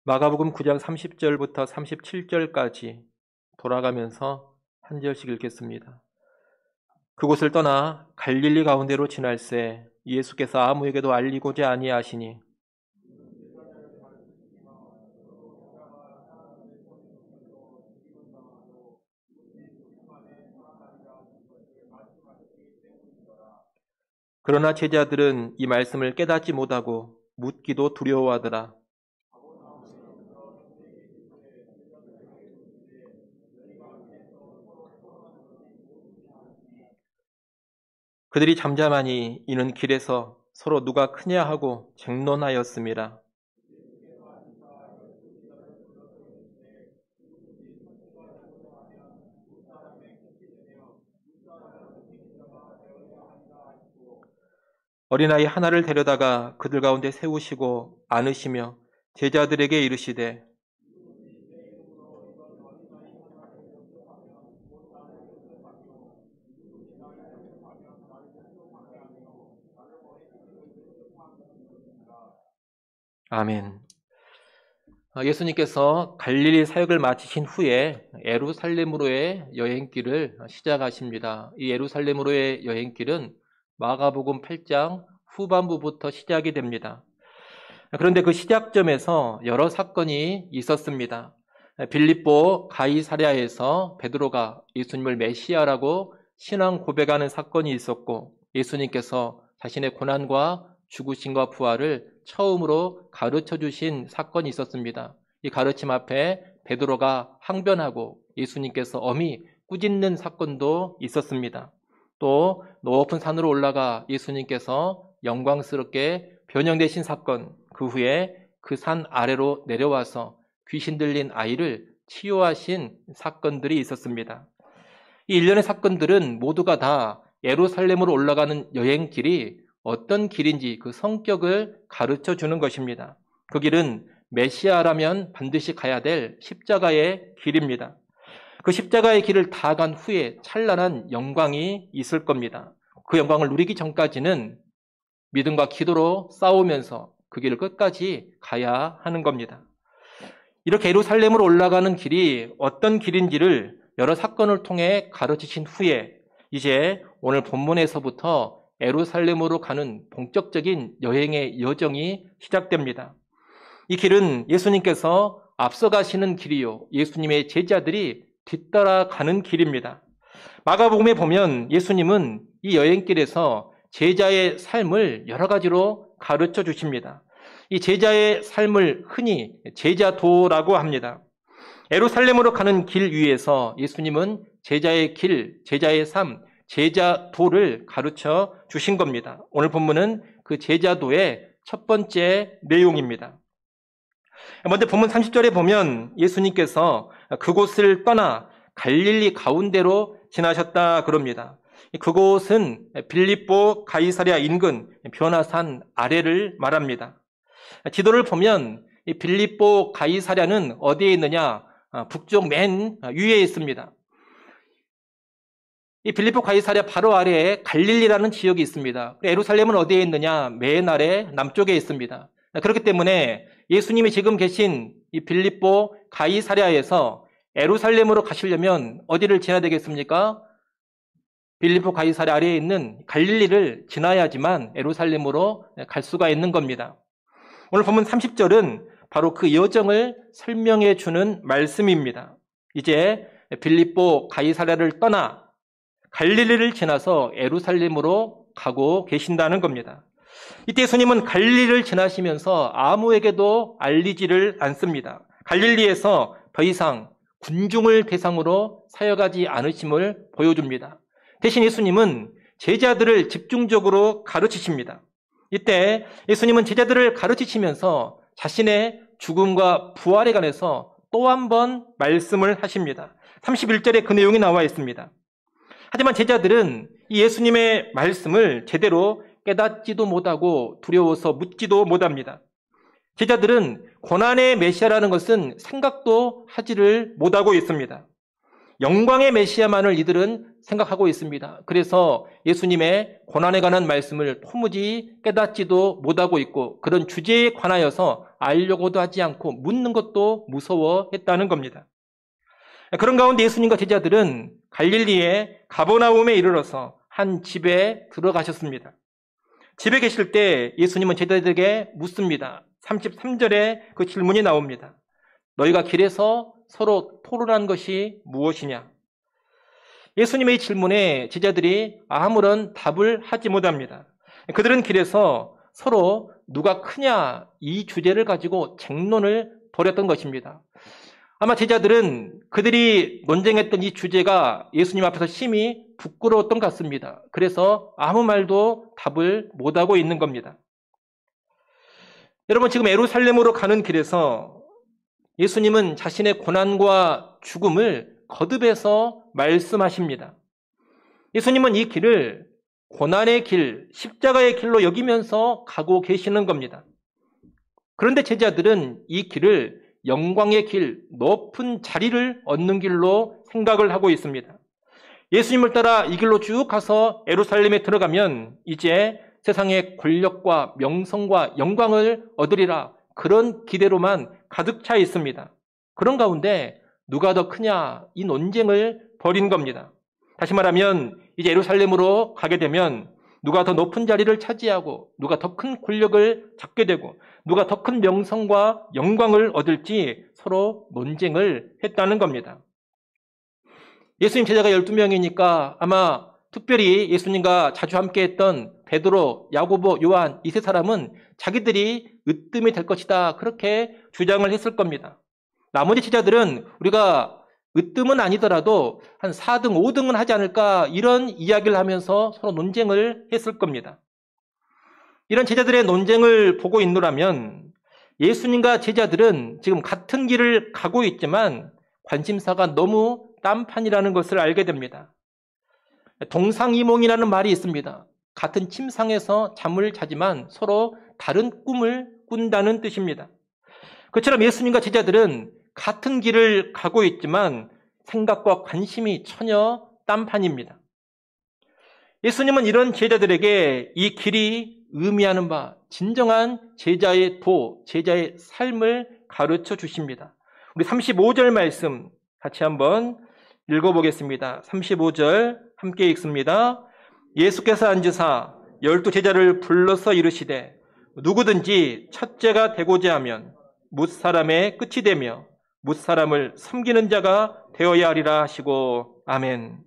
마가복음 9장 30절부터 37절까지 돌아가면서 한 절씩 읽겠습니다. 그곳을 떠나 갈릴리 가운데로 지날새 예수께서 아무에게도 알리고자 아니하시니 그러나 제자들은 이 말씀을 깨닫지 못하고 묻기도 두려워하더라. 그들이 잠잠하니 이는 길에서 서로 누가 크냐 하고 쟁론하였음이라. 어린아이 하나를 데려다가 그들 가운데 세우시고 안으시며 제자들에게 이르시되 아멘. 예수님께서 갈릴리 사역을 마치신 후에 예루살렘으로의 여행길을 시작하십니다. 이 예루살렘으로의 여행길은 마가복음 8장 후반부부터 시작이 됩니다. 그런데 그 시작점에서 여러 사건이 있었습니다. 빌립보 가이사랴에서 베드로가 예수님을 메시아라고 신앙 고백하는 사건이 있었고, 예수님께서 자신의 고난과 죽으심과 부활을 처음으로 가르쳐 주신 사건이 있었습니다. 이 가르침 앞에 베드로가 항변하고 예수님께서 엄히 꾸짖는 사건도 있었습니다. 또 높은 산으로 올라가 예수님께서 영광스럽게 변형되신 사건, 그 후에 그 산 아래로 내려와서 귀신 들린 아이를 치유하신 사건들이 있었습니다. 이 일련의 사건들은 모두가 다 예루살렘으로 올라가는 여행길이 어떤 길인지 그 성격을 가르쳐 주는 것입니다. 그 길은 메시아라면 반드시 가야 될 십자가의 길입니다. 그 십자가의 길을 다 간 후에 찬란한 영광이 있을 겁니다. 그 영광을 누리기 전까지는 믿음과 기도로 싸우면서 그 길을 끝까지 가야 하는 겁니다. 이렇게 예루살렘으로 올라가는 길이 어떤 길인지를 여러 사건을 통해 가르치신 후에 이제 오늘 본문에서부터 예루살렘으로 가는 본격적인 여행의 여정이 시작됩니다. 이 길은 예수님께서 앞서가시는 길이요, 예수님의 제자들이 뒤따라가는 길입니다. 마가복음에 보면 예수님은 이 여행길에서 제자의 삶을 여러 가지로 가르쳐 주십니다. 이 제자의 삶을 흔히 제자도라고 합니다. 예루살렘으로 가는 길 위에서 예수님은 제자의 길, 제자의 삶, 제자도를 가르쳐 주신 겁니다. 오늘 본문은 그 제자도의 첫 번째 내용입니다. 먼저 본문 30절에 보면 예수님께서 그곳을 떠나 갈릴리 가운데로 지나셨다 그럽니다. 그곳은 빌립보 가이사랴 인근 변화산 아래를 말합니다. 지도를 보면 이 빌립보 가이사랴는 어디에 있느냐? 북쪽 맨 위에 있습니다. 이 빌립보 가이사랴 바로 아래에 갈릴리라는 지역이 있습니다. 예루살렘은 어디에 있느냐? 맨 아래 남쪽에 있습니다. 그렇기 때문에 예수님이 지금 계신 이 빌립보 가이사랴에서 예루살렘으로 가시려면 어디를 지나야 되겠습니까? 빌립보 가이사랴 아래에 있는 갈릴리를 지나야지만 예루살렘으로 갈 수가 있는 겁니다. 오늘 본문 30절은 바로 그 여정을 설명해 주는 말씀입니다. 이제 빌립보 가이사랴를 떠나 갈릴리를 지나서 예루살렘으로 가고 계신다는 겁니다. 이때 예수님은 갈릴리를 지나시면서 아무에게도 알리지를 않습니다. 갈릴리에서 더 이상 군중을 대상으로 사역하지 않으심을 보여줍니다. 대신 예수님은 제자들을 집중적으로 가르치십니다. 이때 예수님은 제자들을 가르치시면서 자신의 죽음과 부활에 관해서 또 한 번 말씀을 하십니다. 31절에 그 내용이 나와 있습니다. 하지만 제자들은 이 예수님의 말씀을 제대로 깨닫지도 못하고 두려워서 묻지도 못합니다. 제자들은 고난의 메시아라는 것은 생각도 하지를 못하고 있습니다. 영광의 메시아만을 이들은 생각하고 있습니다. 그래서 예수님의 고난에 관한 말씀을 도무지 깨닫지도 못하고 있고 그런 주제에 관하여서 알려고도 하지 않고 묻는 것도 무서워했다는 겁니다. 그런 가운데 예수님과 제자들은 갈릴리의 가버나움에 이르러서 한 집에 들어가셨습니다. 집에 계실 때 예수님은 제자들에게 묻습니다. 33절에 그 질문이 나옵니다. 너희가 길에서 서로 토론한 것이 무엇이냐? 예수님의 질문에 제자들이 아무런 답을 하지 못합니다. 그들은 길에서 서로 누가 크냐 이 주제를 가지고 쟁론을 벌였던 것입니다. 아마 제자들은 그들이 논쟁했던 이 주제가 예수님 앞에서 심히 부끄러웠던 것 같습니다. 그래서 아무 말도 답을 못하고 있는 겁니다. 여러분, 지금 예루살렘으로 가는 길에서 예수님은 자신의 고난과 죽음을 거듭해서 말씀하십니다. 예수님은 이 길을 고난의 길, 십자가의 길로 여기면서 가고 계시는 겁니다. 그런데 제자들은 이 길을 영광의 길, 높은 자리를 얻는 길로 생각을 하고 있습니다. 예수님을 따라 이 길로 쭉 가서 예루살렘에 들어가면 이제 세상의 권력과 명성과 영광을 얻으리라, 그런 기대로만 가득 차 있습니다. 그런 가운데 누가 더 크냐 이 논쟁을 벌인 겁니다. 다시 말하면 이제 예루살렘으로 가게 되면 누가 더 높은 자리를 차지하고 누가 더 큰 권력을 잡게 되고 누가 더 큰 명성과 영광을 얻을지 서로 논쟁을 했다는 겁니다. 예수님 제자가 12명이니까 아마 특별히 예수님과 자주 함께했던 베드로, 야고보, 요한 이 세 사람은 자기들이 으뜸이 될 것이다 그렇게 주장을 했을 겁니다. 나머지 제자들은 우리가 으뜸은 아니더라도 한 4등, 5등은 하지 않을까 이런 이야기를 하면서 서로 논쟁을 했을 겁니다. 이런 제자들의 논쟁을 보고 있노라면 예수님과 제자들은 지금 같은 길을 가고 있지만 관심사가 너무 딴판이라는 것을 알게 됩니다. 동상이몽이라는 말이 있습니다. 같은 침상에서 잠을 자지만 서로 다른 꿈을 꾼다는 뜻입니다. 그처럼 예수님과 제자들은 같은 길을 가고 있지만 생각과 관심이 전혀 딴판입니다. 예수님은 이런 제자들에게 이 길이 의미하는 바 진정한 제자의 도, 제자의 삶을 가르쳐 주십니다. 우리 35절 말씀 같이 한번 읽어보겠습니다. 35절 함께 읽습니다. 예수께서 앉으사 12제자를 불러서 이르시되 누구든지 첫째가 되고자 하면 뭇사람의 끝이 되며 뭇사람을 섬기는 자가 되어야 하리라 하시고 아멘.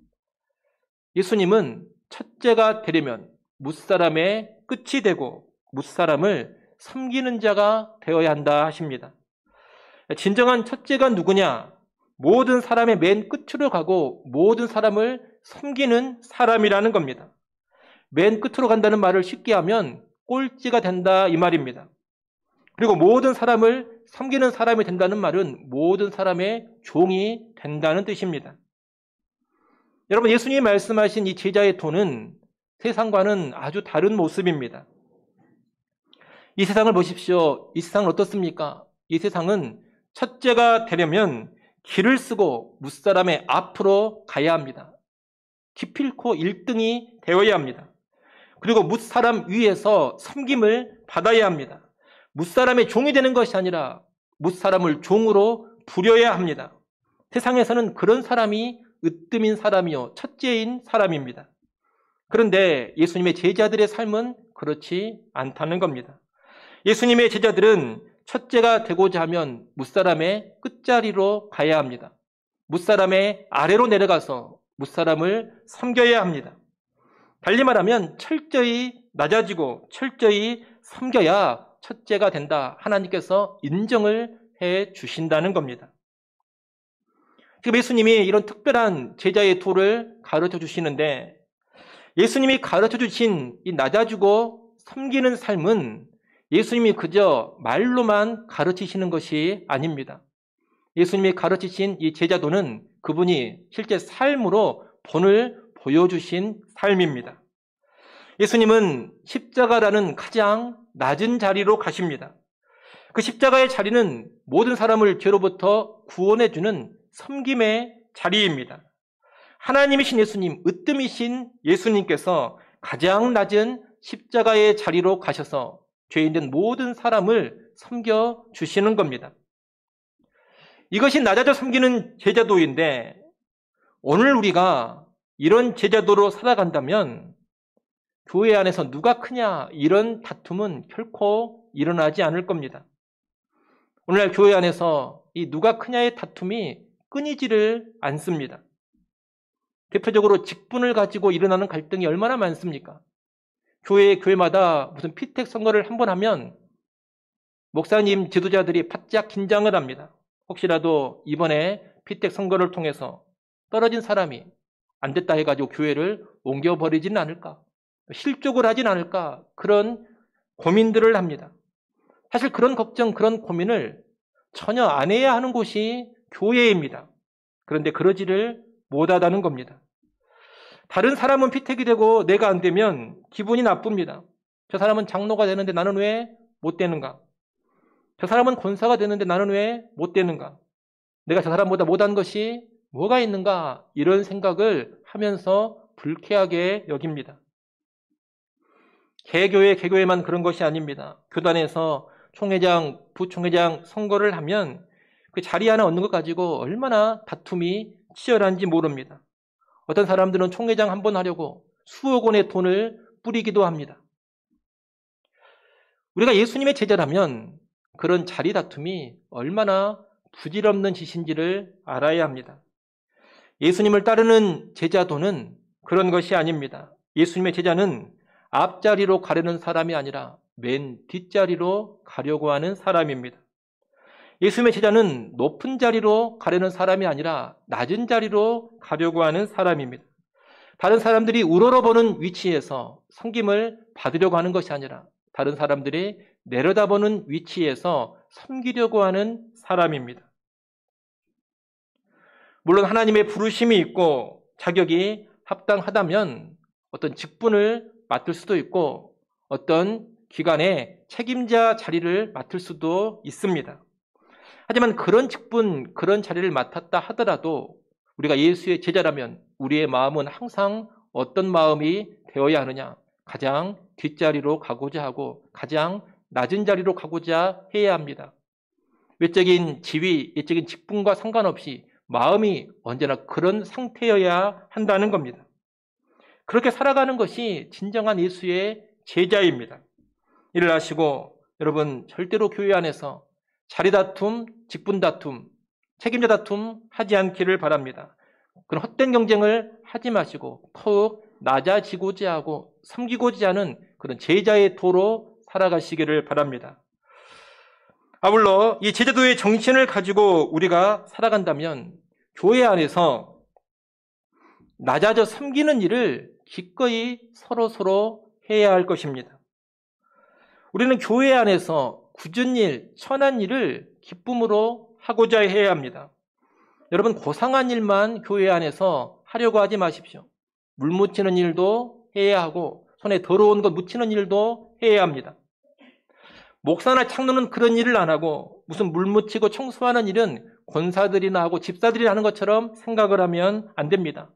예수님은 첫째가 되려면 뭇사람의 끝이 되고 뭇사람을 섬기는 자가 되어야 한다 하십니다. 진정한 첫째가 누구냐? 모든 사람의 맨 끝으로 가고 모든 사람을 섬기는 사람이라는 겁니다. 맨 끝으로 간다는 말을 쉽게 하면 꼴찌가 된다 이 말입니다. 그리고 모든 사람을 섬기는 사람이 된다는 말은 모든 사람의 종이 된다는 뜻입니다. 여러분, 예수님이 말씀하신 이 제자의 도는 세상과는 아주 다른 모습입니다. 이 세상을 보십시오. 이 세상은 어떻습니까? 이 세상은 첫째가 되려면 길을 쓰고 뭇사람의 앞으로 가야 합니다. 기필코 1등이 되어야 합니다. 그리고 뭇사람 위에서 섬김을 받아야 합니다. 뭇사람의 종이 되는 것이 아니라 뭇사람을 종으로 부려야 합니다. 세상에서는 그런 사람이 으뜸인 사람이요, 첫째인 사람입니다. 그런데 예수님의 제자들의 삶은 그렇지 않다는 겁니다. 예수님의 제자들은 첫째가 되고자 하면 뭇사람의 끝자리로 가야 합니다. 뭇사람의 아래로 내려가서 뭇사람을 섬겨야 합니다. 달리 말하면 철저히 낮아지고 철저히 섬겨야 첫째가 된다. 하나님께서 인정을 해 주신다는 겁니다. 지금 예수님이 이런 특별한 제자의 도를 가르쳐 주시는데 예수님이 가르쳐 주신 이 낮아지고 섬기는 삶은 예수님이 그저 말로만 가르치시는 것이 아닙니다. 예수님이 가르치신 이 제자도는 그분이 실제 삶으로 본을 보여주신 삶입니다. 예수님은 십자가라는 가장 낮은 자리로 가십니다. 그 십자가의 자리는 모든 사람을 죄로부터 구원해주는 섬김의 자리입니다. 하나님이신 예수님, 으뜸이신 예수님께서 가장 낮은 십자가의 자리로 가셔서 죄 있는 모든 사람을 섬겨주시는 겁니다. 이것이 낮아져 섬기는 제자도인데 오늘 우리가 이런 제자도로 살아간다면 교회 안에서 누가 크냐 이런 다툼은 결코 일어나지 않을 겁니다. 오늘날 교회 안에서 이 누가 크냐의 다툼이 끊이지를 않습니다. 대표적으로 직분을 가지고 일어나는 갈등이 얼마나 많습니까? 교회마다 무슨 피택 선거를 한번 하면 목사님 지도자들이 바짝 긴장을 합니다. 혹시라도 이번에 피택 선거를 통해서 떨어진 사람이 안 됐다 해가지고 교회를 옮겨버리지는 않을까? 실족을 하진 않을까? 그런 고민들을 합니다. 사실 그런 걱정, 그런 고민을 전혀 안 해야 하는 곳이 교회입니다. 그런데 그러지를 못하다는 겁니다. 다른 사람은 피택이 되고 내가 안 되면 기분이 나쁩니다. 저 사람은 장로가 되는데 나는 왜 못 되는가? 저 사람은 권사가 되는데 나는 왜 못 되는가? 내가 저 사람보다 못한 것이 뭐가 있는가? 이런 생각을 하면서 불쾌하게 여깁니다. 개교회만 그런 것이 아닙니다. 교단에서 총회장, 부총회장 선거를 하면 그 자리 하나 얻는 것 가지고 얼마나 다툼이 치열한지 모릅니다. 어떤 사람들은 총회장 한 번 하려고 수억 원의 돈을 뿌리기도 합니다. 우리가 예수님의 제자라면 그런 자리 다툼이 얼마나 부질없는 짓인지를 알아야 합니다. 예수님을 따르는 제자도는 그런 것이 아닙니다. 예수님의 제자는 앞자리로 가려는 사람이 아니라 맨 뒷자리로 가려고 하는 사람입니다. 예수님의 제자는 높은 자리로 가려는 사람이 아니라 낮은 자리로 가려고 하는 사람입니다. 다른 사람들이 우러러보는 위치에서 섬김을 받으려고 하는 것이 아니라 다른 사람들이 내려다보는 위치에서 섬기려고 하는 사람입니다. 물론 하나님의 부르심이 있고 자격이 합당하다면 어떤 직분을 맡을 수도 있고 어떤 기관의 책임자 자리를 맡을 수도 있습니다. 하지만 그런 직분, 그런 자리를 맡았다 하더라도 우리가 예수의 제자라면 우리의 마음은 항상 어떤 마음이 되어야 하느냐? 가장 뒷자리로 가고자 하고 가장 낮은 자리로 가고자 해야 합니다. 외적인 지위, 외적인 직분과 상관없이 마음이 언제나 그런 상태여야 한다는 겁니다. 그렇게 살아가는 것이 진정한 예수의 제자입니다. 이를 아시고 여러분 절대로 교회 안에서 자리 다툼, 직분 다툼, 책임자 다툼 하지 않기를 바랍니다. 그런 헛된 경쟁을 하지 마시고 더욱 낮아지고자 하고 섬기고자 하는 그런 제자의 도로 살아가시기를 바랍니다. 아울러 이 제자도의 정신을 가지고 우리가 살아간다면 교회 안에서 낮아져 섬기는 일을 기꺼이 서로 해야 할 것입니다. 우리는 교회 안에서 굳은 일, 천한 일을 기쁨으로 하고자 해야 합니다. 여러분 고상한 일만 교회 안에서 하려고 하지 마십시오. 물 묻히는 일도 해야 하고 손에 더러운 것 묻히는 일도 해야 합니다. 목사나 장로는 그런 일을 안 하고 무슨 물 묻히고 청소하는 일은 권사들이나 하고 집사들이나 하는 것처럼 생각을 하면 안 됩니다.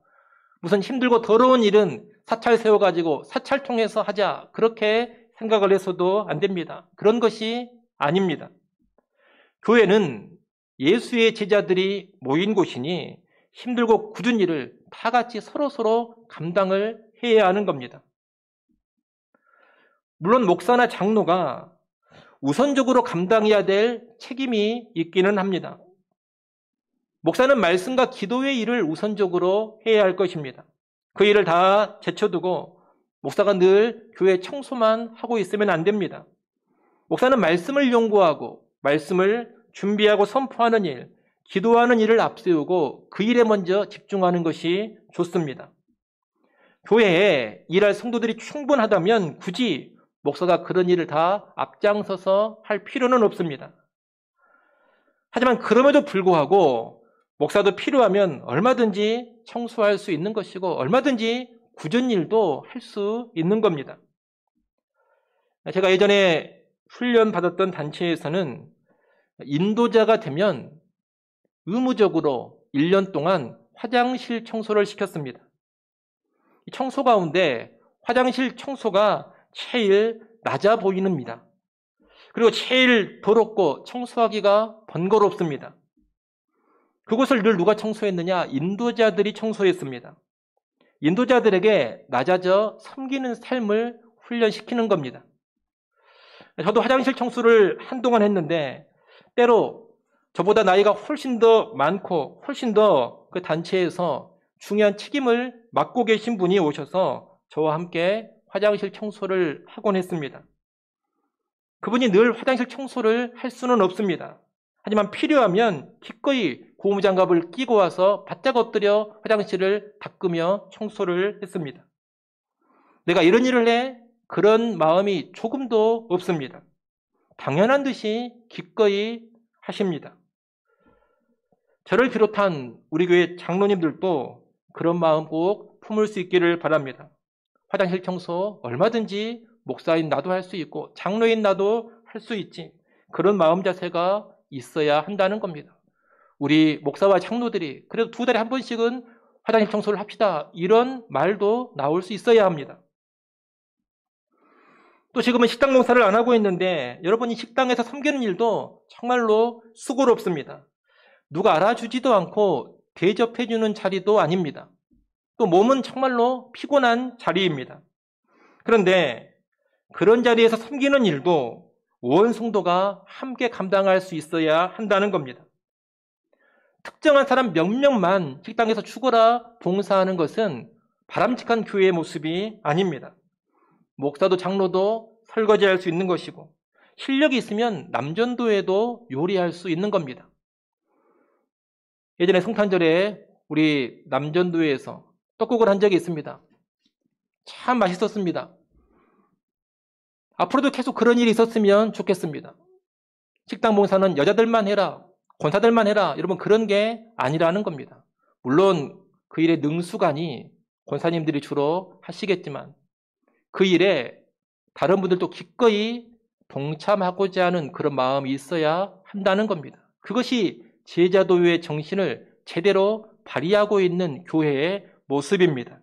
무슨 힘들고 더러운 일은 사찰 세워가지고 사찰 통해서 하자 그렇게 생각을 해서도 안 됩니다. 그런 것이 아닙니다. 교회는 예수의 제자들이 모인 곳이니 힘들고 굳은 일을 다 같이 서로 감당을 해야 하는 겁니다. 물론 목사나 장로가 우선적으로 감당해야 될 책임이 있기는 합니다. 목사는 말씀과 기도의 일을 우선적으로 해야 할 것입니다. 그 일을 다 제쳐두고 목사가 늘 교회 청소만 하고 있으면 안 됩니다. 목사는 말씀을 연구하고 말씀을 준비하고 선포하는 일, 기도하는 일을 앞세우고 그 일에 먼저 집중하는 것이 좋습니다. 교회에 일할 성도들이 충분하다면 굳이 목사가 그런 일을 다 앞장서서 할 필요는 없습니다. 하지만 그럼에도 불구하고 목사도 필요하면 얼마든지 청소할 수 있는 것이고 얼마든지 굳은 일도 할 수 있는 겁니다. 제가 예전에 훈련받았던 단체에서는 인도자가 되면 의무적으로 1년 동안 화장실 청소를 시켰습니다. 이 청소 가운데 화장실 청소가 제일 낮아 보이는입니다. 그리고 제일 더럽고 청소하기가 번거롭습니다. 그곳을 늘 누가 청소했느냐? 인도자들이 청소했습니다. 인도자들에게 낮아져 섬기는 삶을 훈련시키는 겁니다. 저도 화장실 청소를 한동안 했는데 때로 저보다 나이가 훨씬 더 많고 훨씬 더 그 단체에서 중요한 책임을 맡고 계신 분이 오셔서 저와 함께 화장실 청소를 하곤 했습니다. 그분이 늘 화장실 청소를 할 수는 없습니다. 하지만 필요하면 기꺼이 고무장갑을 끼고 와서 바짝 엎드려 화장실을 닦으며 청소를 했습니다. 내가 이런 일을 해? 그런 마음이 조금도 없습니다. 당연한 듯이 기꺼이 하십니다. 저를 비롯한 우리 교회 장로님들도 그런 마음 꼭 품을 수 있기를 바랍니다. 화장실 청소 얼마든지 목사인 나도 할 수 있고 장로인 나도 할 수 있지. 그런 마음 자세가 있어야 한다는 겁니다. 우리 목사와 장로들이 그래도 2달에 한 번씩은 화장실 청소를 합시다. 이런 말도 나올 수 있어야 합니다. 또 지금은 식당 농사를 안 하고 있는데 여러분이 식당에서 섬기는 일도 정말로 수고롭습니다. 누가 알아주지도 않고 대접해주는 자리도 아닙니다. 또 몸은 정말로 피곤한 자리입니다. 그런데 그런 자리에서 섬기는 일도 온 성도가 함께 감당할 수 있어야 한다는 겁니다. 특정한 사람 몇 명만 식당에서 죽어라 봉사하는 것은 바람직한 교회의 모습이 아닙니다. 목사도 장로도 설거지할 수 있는 것이고 실력이 있으면 남전도에도 요리할 수 있는 겁니다. 예전에 성탄절에 우리 남전도에서 떡국을 한 적이 있습니다. 참 맛있었습니다. 앞으로도 계속 그런 일이 있었으면 좋겠습니다. 식당 봉사는 여자들만 해라, 권사들만 해라, 여러분 그런 게 아니라는 겁니다. 물론 그 일의 능수관이 권사님들이 주로 하시겠지만 그 일에 다른 분들도 기꺼이 동참하고자 하는 그런 마음이 있어야 한다는 겁니다. 그것이 제자도의 정신을 제대로 발휘하고 있는 교회의 모습입니다.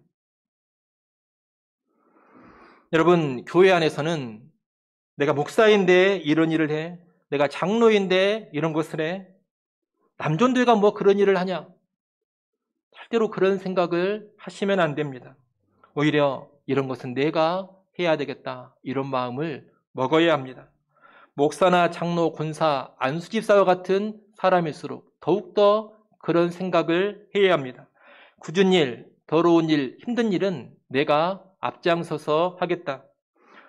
여러분, 교회 안에서는 내가 목사인데 이런 일을 해, 내가 장로인데 이런 것을 해, 남전도회가 뭐 그런 일을 하냐? 절대로 그런 생각을 하시면 안 됩니다. 오히려 이런 것은 내가 해야 되겠다, 이런 마음을 먹어야 합니다. 목사나 장로, 권사, 안수집사와 같은 사람일수록 더욱더 그런 생각을 해야 합니다. 굳은 일, 더러운 일, 힘든 일은 내가 앞장서서 하겠다.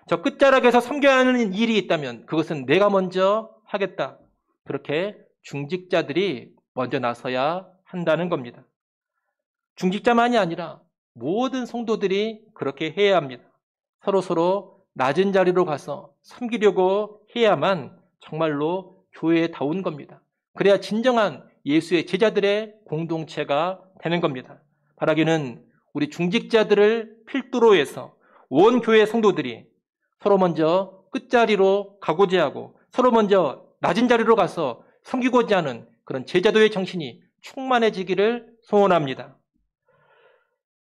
저 끝자락에서 섬겨야 하는 일이 있다면 그것은 내가 먼저 하겠다. 그렇게 중직자들이 먼저 나서야 한다는 겁니다. 중직자만이 아니라 모든 성도들이 그렇게 해야 합니다. 서로 낮은 자리로 가서 섬기려고 해야만 정말로 교회다운 겁니다. 그래야 진정한 예수의 제자들의 공동체가 되는 겁니다. 바라기는 우리 중직자들을 필두로 해서 온 교회 성도들이 서로 먼저 끝자리로 가고자 하고 서로 먼저 낮은 자리로 가서 섬기고자 하는 그런 제자도의 정신이 충만해지기를 소원합니다.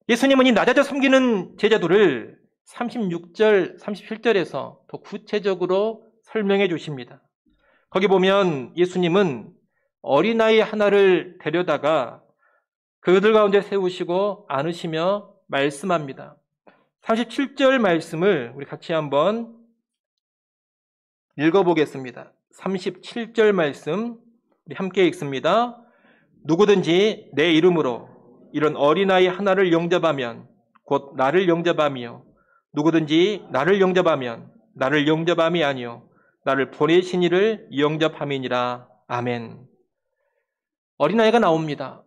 예수님은 이 낮아져 섬기는 제자도를 36절, 37절에서 더 구체적으로 설명해 주십니다. 거기 보면 예수님은 어린아이 하나를 데려다가 그들 가운데 세우시고 안으시며 말씀합니다. 37절 말씀을 우리 같이 한번 읽어보겠습니다. 37절 말씀 우리 함께 읽습니다. 누구든지 내 이름으로 이런 어린아이 하나를 영접하면 곧 나를 영접하며 누구든지 나를 영접하면 나를 영접함이 아니요 나를 보내신 이를 영접함이니라. 아멘. 어린아이가 나옵니다.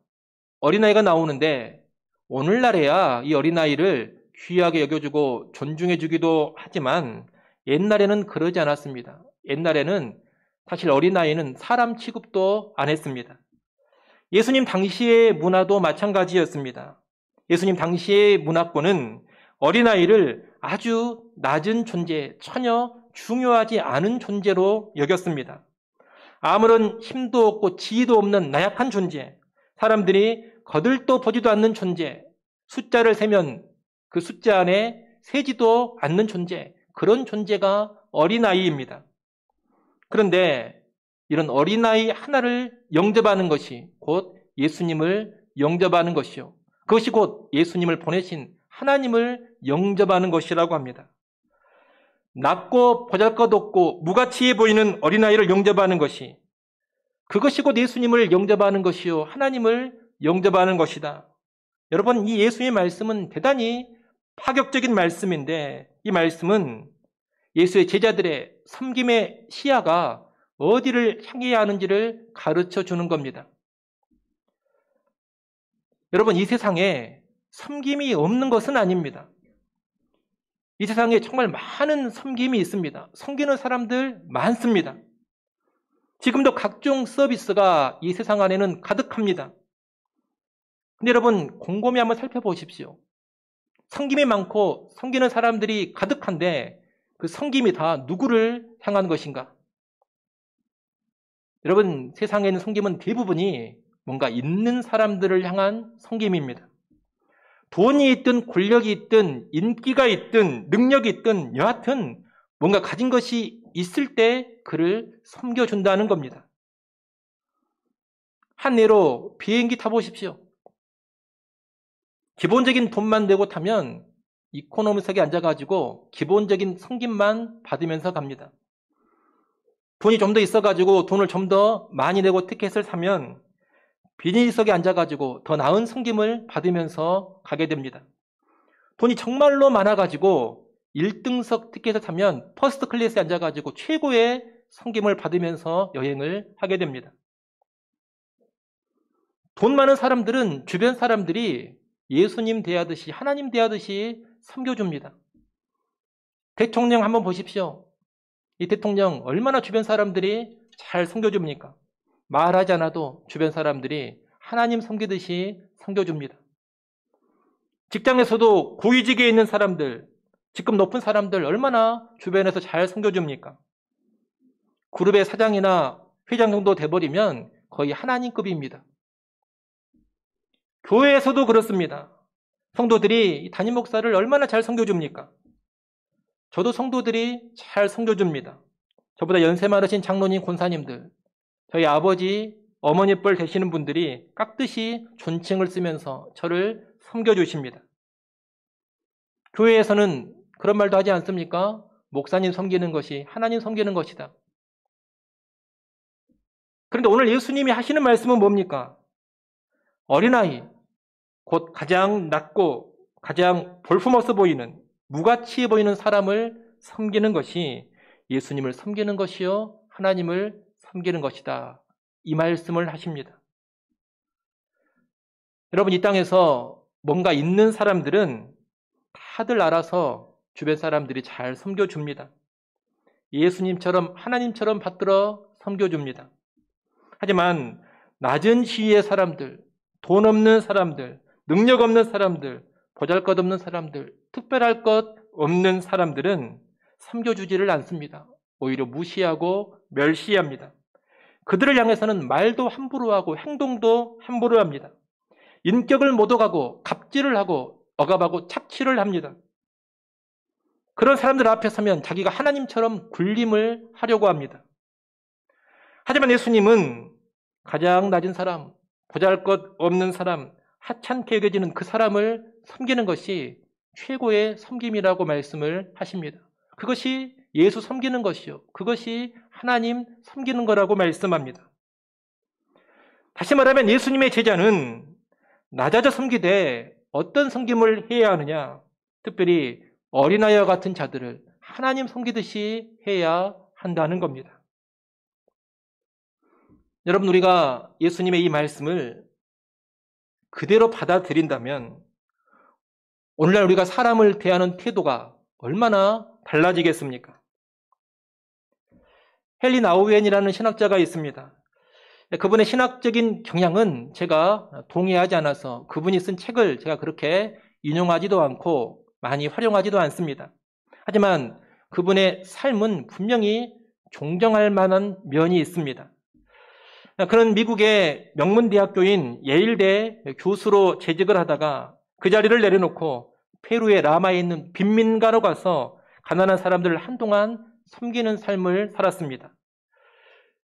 어린아이가 나오는데 오늘날에야 이 어린아이를 귀하게 여겨주고 존중해주기도 하지만 옛날에는 그러지 않았습니다. 옛날에는 사실 어린아이는 사람 취급도 안 했습니다. 예수님 당시의 문화도 마찬가지였습니다. 예수님 당시의 문화권은 어린아이를 아주 낮은 존재, 전혀 중요하지 않은 존재로 여겼습니다. 아무런 힘도 없고 지위도 없는 나약한 존재, 사람들이 거들떠 보지도 않는 존재, 숫자를 세면 그 숫자 안에 세지도 않는 존재, 그런 존재가 어린아이입니다. 그런데 이런 어린아이 하나를 영접하는 것이 곧 예수님을 영접하는 것이요. 그것이 곧 예수님을 보내신 하나님을 영접하는 것이라고 합니다. 낮고 보잘것없고 무가치해 보이는 어린아이를 영접하는 것이, 그것이 곧 예수님을 영접하는 것이요 하나님을 영접하는 것이다. 여러분, 이 예수의 말씀은 대단히 파격적인 말씀인데, 이 말씀은 예수의 제자들의 섬김의 시야가 어디를 향해야 하는지를 가르쳐 주는 겁니다. 여러분, 이 세상에 섬김이 없는 것은 아닙니다. 이 세상에 정말 많은 섬김이 있습니다. 섬기는 사람들 많습니다. 지금도 각종 서비스가 이 세상 안에는 가득합니다. 근데 여러분, 곰곰이 한번 살펴보십시오. 섬김이 많고 섬기는 사람들이 가득한데 그 섬김이 다 누구를 향한 것인가? 여러분, 세상에 있는 섬김은 대부분이 뭔가 있는 사람들을 향한 섬김입니다. 돈이 있든 권력이 있든 인기가 있든 능력이 있든 여하튼 뭔가 가진 것이 있을 때 그를 섬겨준다는 겁니다. 한 예로 비행기 타보십시오. 기본적인 돈만 내고 타면 이코노미석에 앉아가지고 기본적인 섬김만 받으면서 갑니다. 돈이 좀 더 있어가지고 돈을 좀 더 많이 내고 티켓을 사면 비즈니스석에 앉아가지고 더 나은 섬김을 받으면서 가게 됩니다. 돈이 정말로 많아가지고 1등석 티켓을 사면 퍼스트 클래스에 앉아가지고 최고의 섬김을 받으면서 여행을 하게 됩니다. 돈 많은 사람들은 주변 사람들이 예수님 대하듯이 하나님 대하듯이 섬겨줍니다. 대통령 한번 보십시오. 이 대통령 얼마나 주변 사람들이 잘 섬겨줍니까? 말하지 않아도 주변 사람들이 하나님 섬기듯이 섬겨줍니다. 직장에서도 고위직에 있는 사람들, 직급 높은 사람들 얼마나 주변에서 잘 섬겨줍니까? 그룹의 사장이나 회장 정도 돼버리면 거의 하나님급입니다. 교회에서도 그렇습니다. 성도들이 담임 목사를 얼마나 잘 섬겨줍니까? 저도 성도들이 잘 섬겨줍니다. 저보다 연세 많으신 장로님, 권사님들, 저희 아버지, 어머니 뻘 되시는 분들이 깍듯이 존칭을 쓰면서 저를 섬겨주십니다. 교회에서는 그런 말도 하지 않습니까? 목사님 섬기는 것이 하나님 섬기는 것이다. 그런데 오늘 예수님이 하시는 말씀은 뭡니까? 어린아이, 곧 가장 낮고 가장 볼품없어 보이는, 무가치해 보이는 사람을 섬기는 것이 예수님을 섬기는 것이요 하나님을 섬기는 것이다. 이 말씀을 하십니다. 여러분, 이 땅에서 뭔가 있는 사람들은 다들 알아서 주변 사람들이 잘 섬겨줍니다. 예수님처럼 하나님처럼 받들어 섬겨줍니다. 하지만 낮은 지위의 사람들, 돈 없는 사람들, 능력 없는 사람들, 보잘것없는 사람들, 특별할 것 없는 사람들은 섬겨주지를 않습니다. 오히려 무시하고 멸시합니다. 그들을 향해서는 말도 함부로 하고 행동도 함부로 합니다. 인격을 모독하고 갑질을 하고 억압하고 착취를 합니다. 그런 사람들 앞에 서면 자기가 하나님처럼 군림을 하려고 합니다. 하지만 예수님은 가장 낮은 사람, 보잘것없는 사람, 하찮게 여겨지는 그 사람을 섬기는 것이 최고의 섬김이라고 말씀을 하십니다. 그것이 예수 섬기는 것이요, 그것이 하나님 섬기는 거라고 말씀합니다. 다시 말하면 예수님의 제자는 낮아져 섬기되 어떤 섬김을 해야 하느냐? 특별히 어린아이와 같은 자들을 하나님 섬기듯이 해야 한다는 겁니다. 여러분, 우리가 예수님의 이 말씀을 그대로 받아들인다면 오늘날 우리가 사람을 대하는 태도가 얼마나 달라지겠습니까? 헨리 나우엔이라는 신학자가 있습니다. 그분의 신학적인 경향은 제가 동의하지 않아서 그분이 쓴 책을 제가 그렇게 인용하지도 않고 많이 활용하지도 않습니다. 하지만 그분의 삶은 분명히 존경할 만한 면이 있습니다. 그는 미국의 명문대학교인 예일대 교수로 재직을 하다가 그 자리를 내려놓고 페루의 라마에 있는 빈민가로 가서 가난한 사람들을 한동안 섬기는 삶을 살았습니다.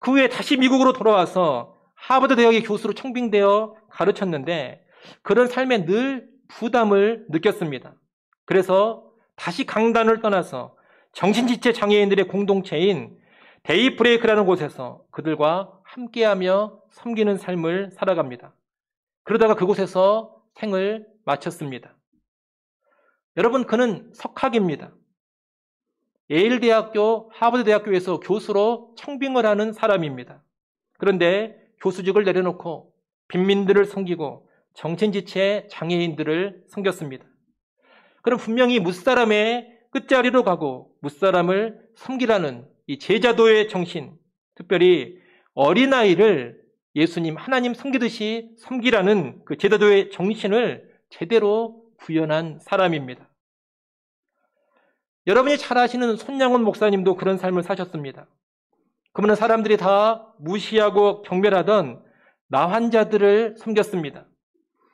그 후에 다시 미국으로 돌아와서 하버드 대학의 교수로 청빙되어 가르쳤는데 그런 삶에 늘 부담을 느꼈습니다. 그래서 다시 강단을 떠나서 정신지체 장애인들의 공동체인 데이브레이크라는 곳에서 그들과 함께하며 섬기는 삶을 살아갑니다. 그러다가 그곳에서 생을 마쳤습니다. 여러분, 그는 석학입니다. 예일대학교, 하버드대학교에서 교수로 청빙을 하는 사람입니다. 그런데 교수직을 내려놓고 빈민들을 섬기고 정신지체 장애인들을 섬겼습니다. 그럼 분명히 무사람의 끝자리로 가고 무사람을 섬기라는 이 제자도의 정신, 특별히 어린아이를 예수님 하나님 섬기듯이 섬기라는 그 제자도의 정신을 제대로 구현한 사람입니다. 여러분이 잘 아시는 손양원 목사님도 그런 삶을 사셨습니다. 그분은 사람들이 다 무시하고 경멸하던 나 환자들을 섬겼습니다.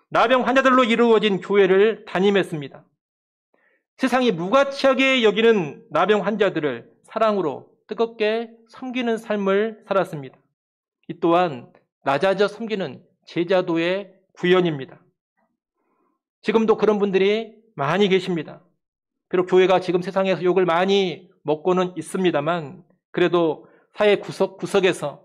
나병 환자들로 이루어진 교회를 담임했습니다. 세상이 무가치하게 여기는 나병 환자들을 사랑으로 뜨겁게 섬기는 삶을 살았습니다. 이 또한 낮아져 섬기는 제자도의 구현입니다. 지금도 그런 분들이 많이 계십니다. 비록 교회가 지금 세상에서 욕을 많이 먹고는 있습니다만 그래도 사회 구석구석에서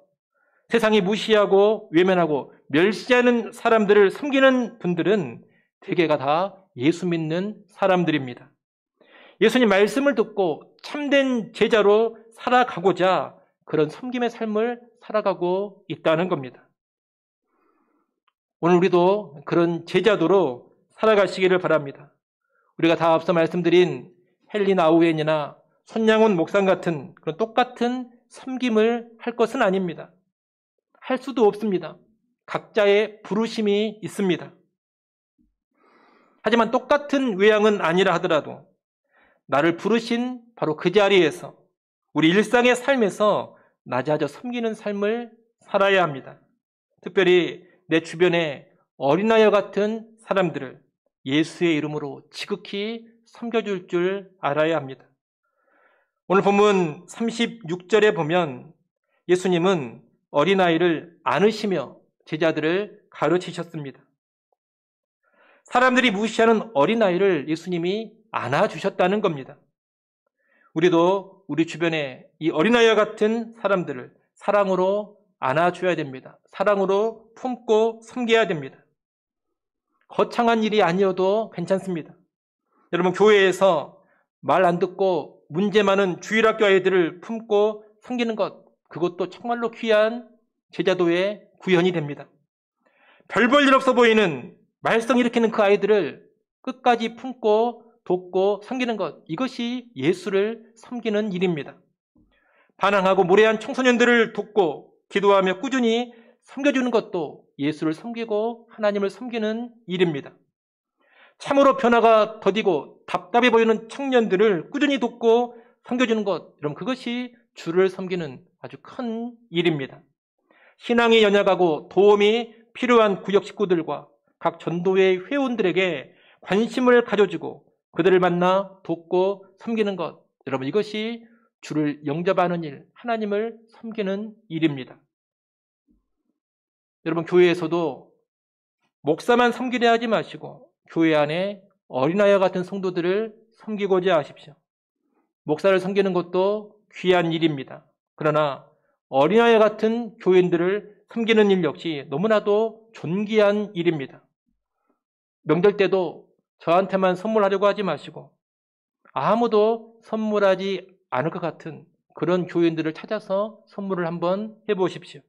세상이 무시하고 외면하고 멸시하는 사람들을 섬기는 분들은 대개가 다 예수 믿는 사람들입니다. 예수님 말씀을 듣고 참된 제자로 살아가고자 그런 섬김의 삶을 살아가고 있다는 겁니다. 오늘 우리도 그런 제자도로 살아가시기를 바랍니다. 우리가 다 앞서 말씀드린 헨리 나우엔이나 손양원 목사 같은 그런 똑같은 섬김을 할 것은 아닙니다. 할 수도 없습니다. 각자의 부르심이 있습니다. 하지만 똑같은 외양은 아니라 하더라도 나를 부르신 바로 그 자리에서 우리 일상의 삶에서 낮아져 섬기는 삶을 살아야 합니다. 특별히 내 주변에 어린아이와 같은 사람들을 예수의 이름으로 지극히 섬겨줄 줄 알아야 합니다. 오늘 본문 36절에 보면 예수님은 어린아이를 안으시며 제자들을 가르치셨습니다. 사람들이 무시하는 어린아이를 예수님이 안아주셨다는 겁니다. 우리도 우리 주변에 이 어린아이와 같은 사람들을 사랑으로 안아줘야 됩니다. 사랑으로 품고 섬겨야 됩니다. 거창한 일이 아니어도 괜찮습니다. 여러분, 교회에서 말 안 듣고 문제 많은 주일학교 아이들을 품고 섬기는 것, 그것도 정말로 귀한 제자도의 구현이 됩니다. 별 볼 일 없어 보이는 말썽 일으키는 그 아이들을 끝까지 품고 돕고 섬기는 것, 이것이 예수를 섬기는 일입니다. 반항하고 무례한 청소년들을 돕고 기도하며 꾸준히 섬겨주는 것도 예수를 섬기고 하나님을 섬기는 일입니다. 참으로 변화가 더디고 답답해 보이는 청년들을 꾸준히 돕고 섬겨주는 것, 여러분 그것이 주를 섬기는 아주 큰 일입니다. 신앙이 연약하고 도움이 필요한 구역 식구들과 각 전도회 회원들에게 관심을 가져주고 그들을 만나 돕고 섬기는 것, 여러분 이것이 주를 영접하는 일, 하나님을 섬기는 일입니다. 여러분, 교회에서도 목사만 섬기려 하지 마시고 교회 안에 어린아이와 같은 성도들을 섬기고자 하십시오. 목사를 섬기는 것도 귀한 일입니다. 그러나 어린아이와 같은 교인들을 섬기는 일 역시 너무나도 존귀한 일입니다. 명절 때도 저한테만 선물하려고 하지 마시고 아무도 선물하지 않을 것 같은 그런 교인들을 찾아서 선물을 한번 해보십시오.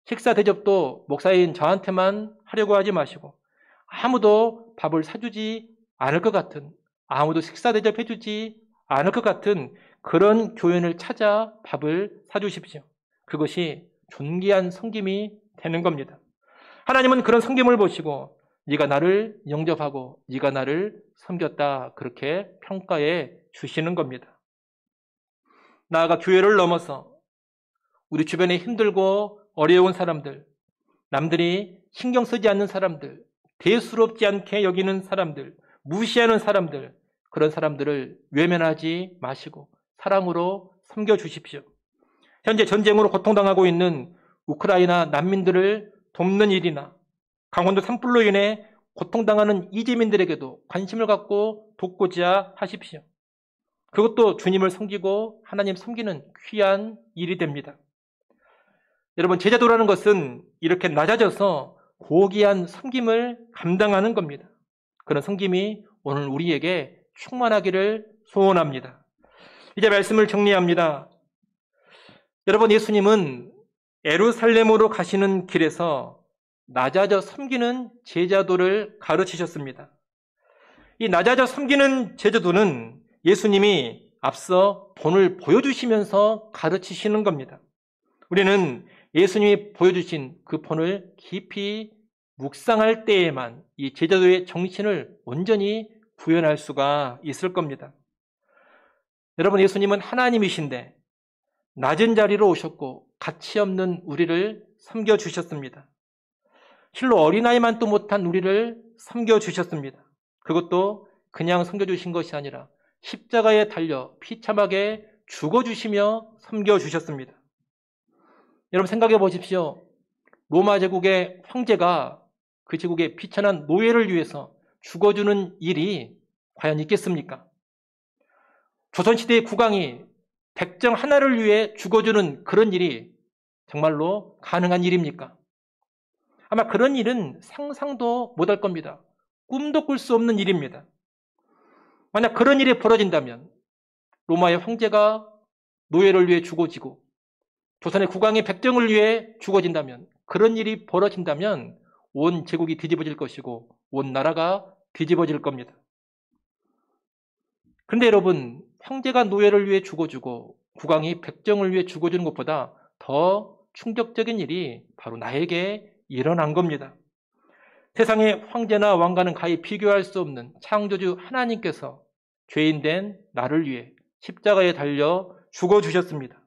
식사 대접도 목사인 저한테만 하려고 하지 마시고 아무도 밥을 사주지 않을 것 같은, 아무도 식사 대접해주지 않을 것 같은 그런 교인을 찾아 밥을 사주십시오. 그것이 존귀한 섬김이 되는 겁니다. 하나님은 그런 섬김을 보시고 네가 나를 영접하고 네가 나를 섬겼다, 그렇게 평가해 주시는 겁니다. 나아가 교회를 넘어서 우리 주변에 힘들고 어려운 사람들, 남들이 신경 쓰지 않는 사람들, 대수롭지 않게 여기는 사람들, 무시하는 사람들, 그런 사람들을 외면하지 마시고 사랑으로 섬겨주십시오. 현재 전쟁으로 고통당하고 있는 우크라이나 난민들을 돕는 일이나 강원도 산불로 인해 고통당하는 이재민들에게도 관심을 갖고 돕고자 하십시오. 그것도 주님을 섬기고 하나님 섬기는 귀한 일이 됩니다. 여러분, 제자도라는 것은 이렇게 낮아져서 고귀한 섬김을 감당하는 겁니다. 그런 섬김이 오늘 우리에게 충만하기를 소원합니다. 이제 말씀을 정리합니다. 여러분, 예수님은 예루살렘으로 가시는 길에서 낮아져 섬기는 제자도를 가르치셨습니다. 이 낮아져 섬기는 제자도는 예수님이 앞서 본을 보여주시면서 가르치시는 겁니다. 우리는 예수님이 보여주신 그 본을 깊이 묵상할 때에만 이 제자도의 정신을 온전히 구현할 수가 있을 겁니다. 여러분, 예수님은 하나님이신데 낮은 자리로 오셨고 가치 없는 우리를 섬겨주셨습니다. 실로 어린아이만도 못한 우리를 섬겨주셨습니다. 그것도 그냥 섬겨주신 것이 아니라 십자가에 달려 비참하게 죽어주시며 섬겨주셨습니다. 여러분, 생각해 보십시오. 로마 제국의 황제가 그 제국의 비천한 노예를 위해서 죽어주는 일이 과연 있겠습니까? 조선시대의 국왕이 백정 하나를 위해 죽어주는 그런 일이 정말로 가능한 일입니까? 아마 그런 일은 상상도 못할 겁니다. 꿈도 꿀 수 없는 일입니다. 만약 그런 일이 벌어진다면 로마의 황제가 노예를 위해 죽어지고 조선의 국왕이 백정을 위해 죽어진다면, 그런 일이 벌어진다면 온 제국이 뒤집어질 것이고 온 나라가 뒤집어질 겁니다. 그런데 여러분, 황제가 노예를 위해 죽어주고 국왕이 백정을 위해 죽어주는 것보다 더 충격적인 일이 바로 나에게 일어난 겁니다. 세상의 황제나 왕과는 가히 비교할 수 없는 창조주 하나님께서 죄인된 나를 위해 십자가에 달려 죽어주셨습니다.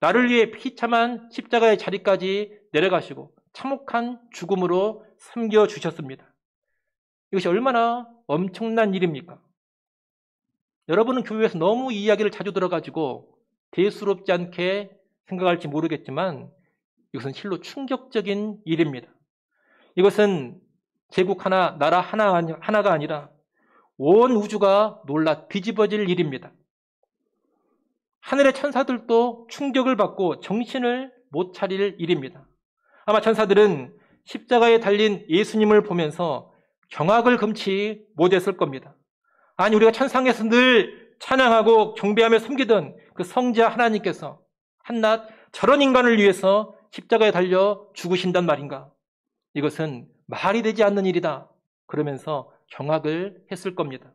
나를 위해 비참한 십자가의 자리까지 내려가시고 참혹한 죽음으로 섬겨주셨습니다. 이것이 얼마나 엄청난 일입니까? 여러분은 교회에서 너무 이 이야기를 자주 들어가지고 대수롭지 않게 생각할지 모르겠지만 이것은 실로 충격적인 일입니다. 이것은 제국 하나, 나라 하나가 아니라 온 우주가 놀라 뒤집어질 일입니다. 하늘의 천사들도 충격을 받고 정신을 못 차릴 일입니다. 아마 천사들은 십자가에 달린 예수님을 보면서 경악을 금치 못했을 겁니다. 아니, 우리가 천상에서 늘 찬양하고 경배하며 섬기던 그 성자 하나님께서 한낱 저런 인간을 위해서 십자가에 달려 죽으신단 말인가? 이것은 말이 되지 않는 일이다. 그러면서 경악을 했을 겁니다.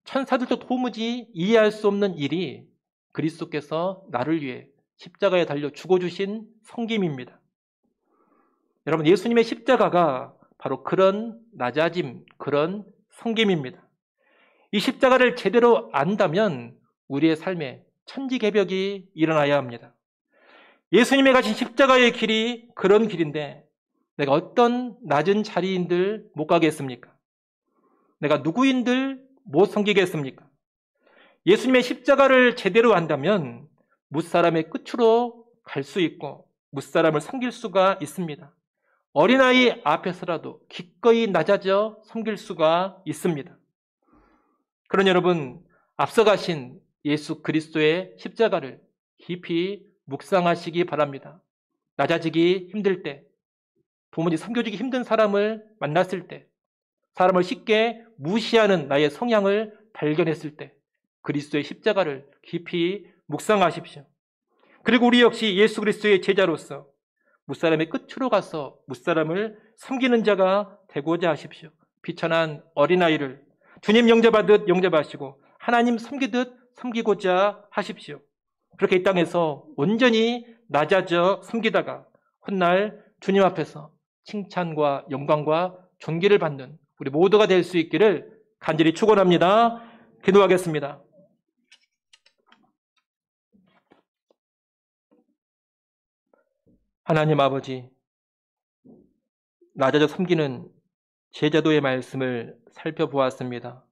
천사들도 도무지 이해할 수 없는 일이 그리스도께서 나를 위해 십자가에 달려 죽어주신 섬김입니다. 여러분, 예수님의 십자가가 바로 그런 낮아짐, 그런 섬김입니다. 이 십자가를 제대로 안다면 우리의 삶에 천지개벽이 일어나야 합니다. 예수님이 가신 십자가의 길이 그런 길인데 내가 어떤 낮은 자리인들 못 가겠습니까? 내가 누구인들 못 섬기겠습니까? 예수님의 십자가를 제대로 안다면 무사람의 끝으로 갈 수 있고 무사람을 섬길 수가 있습니다. 어린아이 앞에서라도 기꺼이 낮아져 섬길 수가 있습니다. 그런 여러분, 앞서가신 예수 그리스도의 십자가를 깊이 묵상하시기 바랍니다. 낮아지기 힘들 때, 도무지 섬겨주기 힘든 사람을 만났을 때, 사람을 쉽게 무시하는 나의 성향을 발견했을 때 그리스도의 십자가를 깊이 묵상하십시오. 그리고 우리 역시 예수 그리스도의 제자로서 무사람의 끝으로 가서 무사람을 섬기는 자가 되고자 하십시오. 비천한 어린아이를 주님 영접하듯 영접하시고 하나님 섬기듯 섬기고자 하십시오. 그렇게 이 땅에서 온전히 낮아져 섬기다가 훗날 주님 앞에서 칭찬과 영광과 존귀를 받는 우리 모두가 될 수 있기를 간절히 축원합니다. 기도하겠습니다. 하나님 아버지, 낮아져 섬기는 제자도의 말씀을 살펴보았습니다.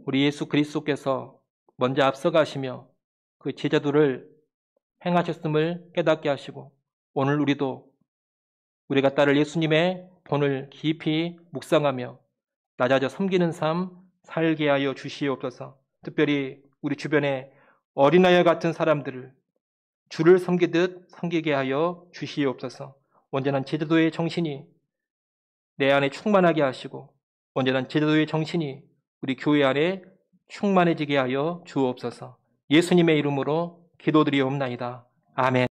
우리 예수 그리스도께서 먼저 앞서가시며 그 제자도를 행하셨음을 깨닫게 하시고 오늘 우리가 따를 예수님의 본을 깊이 묵상하며 낮아져 섬기는 삶 살게 하여 주시옵소서. 특별히 우리 주변에 어린아이와 같은 사람들을 주를 섬기듯 섬기게 하여 주시옵소서. 온전한 제자도의 정신이 내 안에 충만하게 하시고 온전한 제자도의 정신이 우리 교회 안에 충만해지게 하여 주옵소서. 예수님의 이름으로 기도드리옵나이다. 아멘.